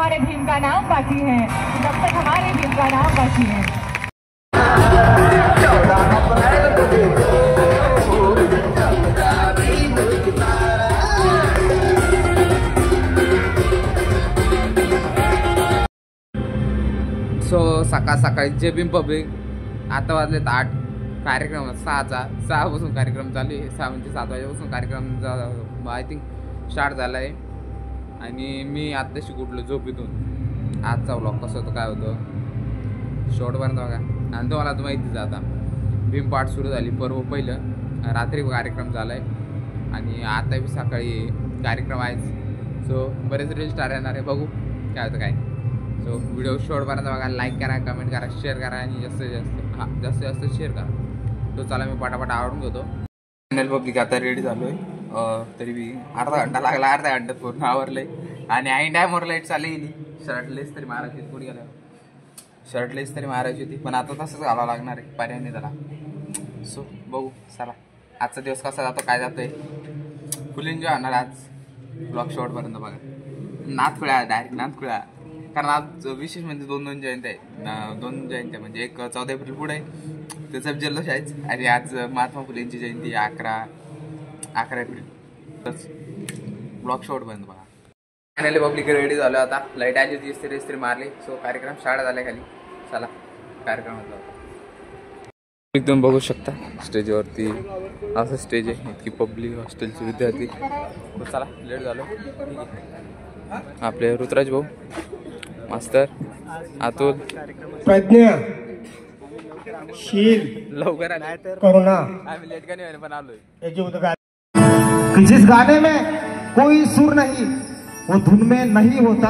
हमारे भीम का नाम बाकी है, जब तक हमारे भीम का नाम बाकी है। सो सकाळ सकाळी जय भीम पब्लिक. आता वाजलेत 8. कार्यक्रम 6पासून कार्यक्रम चालू आहे. 6 म्हणजे 7 वाजेपासून कार्यक्रम आय थिंक स्टार्ट झाला आहे. आणि मी आत्ताशी कुठलो झोपेतून. आजचा व्लॉग कसं होतं काय होतं शेवटपर्यंत बघा. आणि तुम्हाला तर माहितीच आता भीम पाठ सुरू झाली. पहिलं रात्री कार्यक्रम झाला आहे आणि आता बी सकाळी कार्यक्रम आहेच. सो बरेच रील स्टार येणार आहे, बघू काय होतं काय. सो व्हिडिओ शेवटपर्यंत बघा. लाईक करा, कमेंट करा, शेअर करा आणि जास्तीत जास्त शेअर करा. तो चला मी पटापट आवडून घेतो. चॅनल पब्लिक आता रेडी झालो आहे. तरी बी अर्धा घंटा लागला. अर्ध्या घंट्यात पूर्ण आवरलं आहे. आणि ऐन टायमवर लाईट चालू गेली. शर्टलेस तरी मारायची होती. पुढे गेला शर्टलेस तरी मारायची होती, पण आता तसंच घालावं लागणार आहे, पर्याय नाही त्याला. सो बघू चला आजचा दिवस कसा जातो काय जातो आहे. फुल एन्जॉय होणार आज. ब्लॉग शेवटपर्यंत बघा. नाथखुळा डायरेक्ट नाथखुळा. कारण आज विशेष म्हणजे 2 जयंत्या आहेत. 2 जयंत्या म्हणजे एक 14 एप्रिल पुढे आहे, त्याचा जल्लोष आहेच. आणि आज महात्मा फुलेंची जयंती 11 एप्रिल. तस ब्लॉग शेवटपर्यंत बघा. फायनली पब्लिक रेडी झालो. आता लाईट आली होती, इस्त्री मारली. सो कार्यक्रम स्टार्ट झाला खाली. चला कार्यक्रमातला एकदम बघू शकता स्टेजवरती असं स्टेज आहे. इतकी पब्लिक हॉस्टेलचे विद्यार्थी. चला लेट झालो. आपले ऋतुराज भाऊ, मास्तर अतुल, प्रज्ञा, शील, लवकर करुणा. आम्ही लेट का नाही पण आलोय. जिस गाने में कोई सुर नहीं वो धुन में नहीं होता,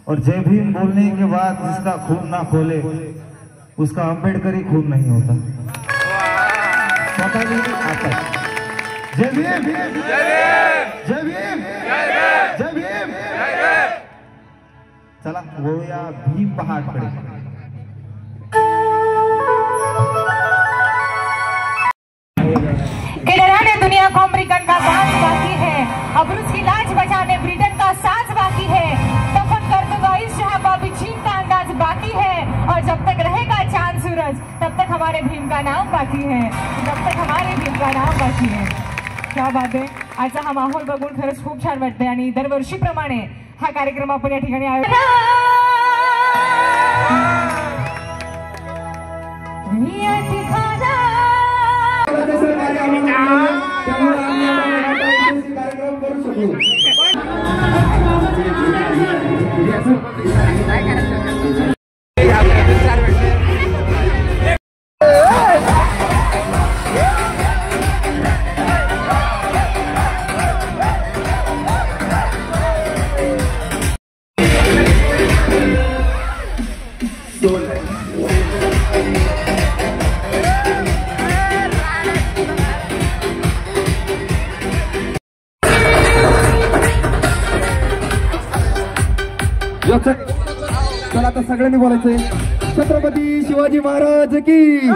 और जय भीम बोलने के बाद जिसका खून ना खोले उसका अम्बेडकरी खून नहीं होता. पता नहीं आता. जय भीम, जय भीम, जय भीम, जय भीम. चला वळूया भीम पहाडकडे. डराने दुनिया को अमेरिकन का बाज बाकी है, अब रूस की लाज बचाने ब्रिटेन का साज बाकी है. दफन कर दूंगा इस जहां बाबी चीन का अंदाज बाकी है, और जब तक रहेगा चांद सूरज तब तक हमारे भीम का नाम बाकी है, जब तक हमारे भीम का नाम बाकी है. क्या बात आहे. आजचा हा माहोल बघून खरंच खूप छान वाटतंय. आणि दरवर्षीप्रमाणे हा कार्यक्रम आपण या ठिकाणी चला आता सगळ्यांनी बोलायचंय. छत्रपती शिवाजी महाराज की,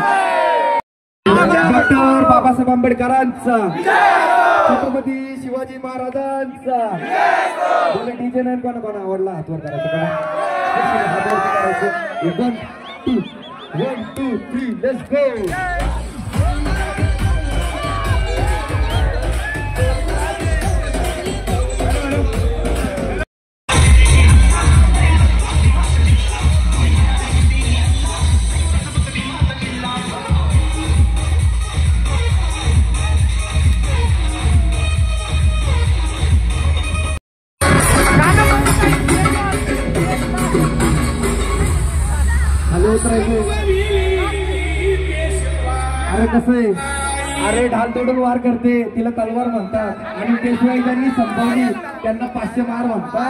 डॉक्टर बाबासाहेब आंबेडकरांचा, छत्रपती शिवाजी महाराजांचा. बोला डीजे नाही कोणा आवडला हातवर करायचं. 1 2 3 लेट्स गो. अरे कसं आहे, अरे ढाल तोडून वार करते तिला तलवार म्हणतात. आणि पेशवाई ज्यांनी संपवली त्यांना 500 मार म्हणतात.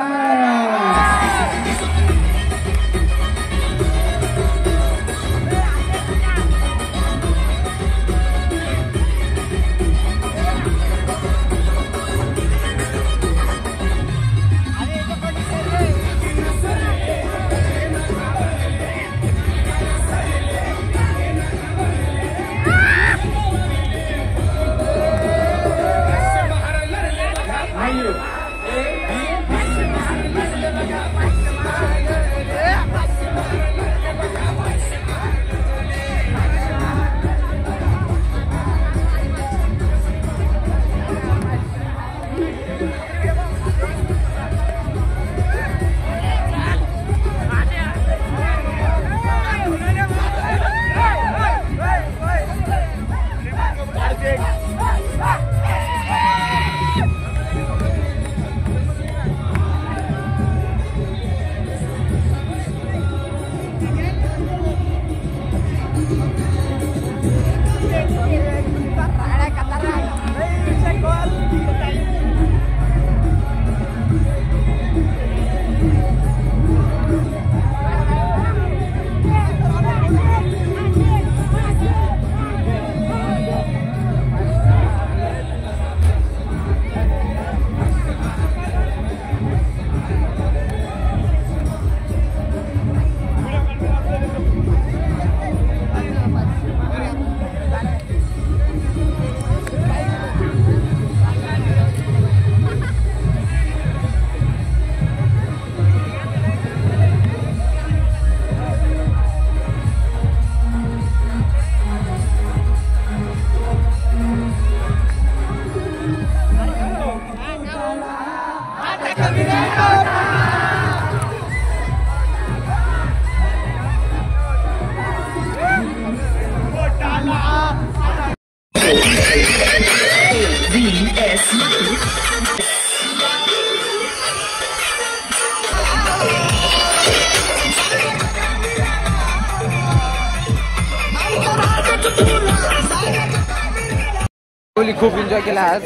खूप एन्जॉय केला आज.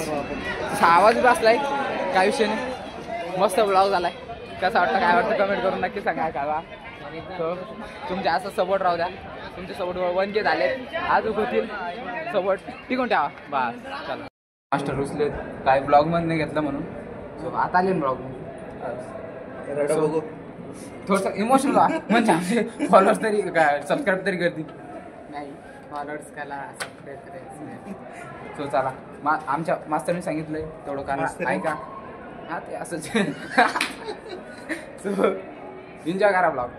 आवाज बसलाय, काय विषय नाही. मस्त ब्लॉग झालाय. कसं वाटतं काय वाटतं कमेंट करून नक्की सांगा. काय तुमचे असं सपोर्ट राहू द्या. तुमचे सपोर्ट 1K झाले, आज होतील. सपोर्ट टिकून ठेवा बस. चला मास्टर रुसले काय ब्लॉग मध्ये घेतलं म्हणून. सो आता आले ब्लॉग थोडंसं इमोशनल म्हणजे आमचे फॉलोअर्स तरी काय सबस्क्राईब तरी करतील. नाही फॉलोअर्स काला सबस्क्राईब करायचं. सो चला आमच्या मास्तरने सांगितलंय तेवढं करा, ऐका. हा ते असंच. सो एन्जॉय करा ब्लॉग.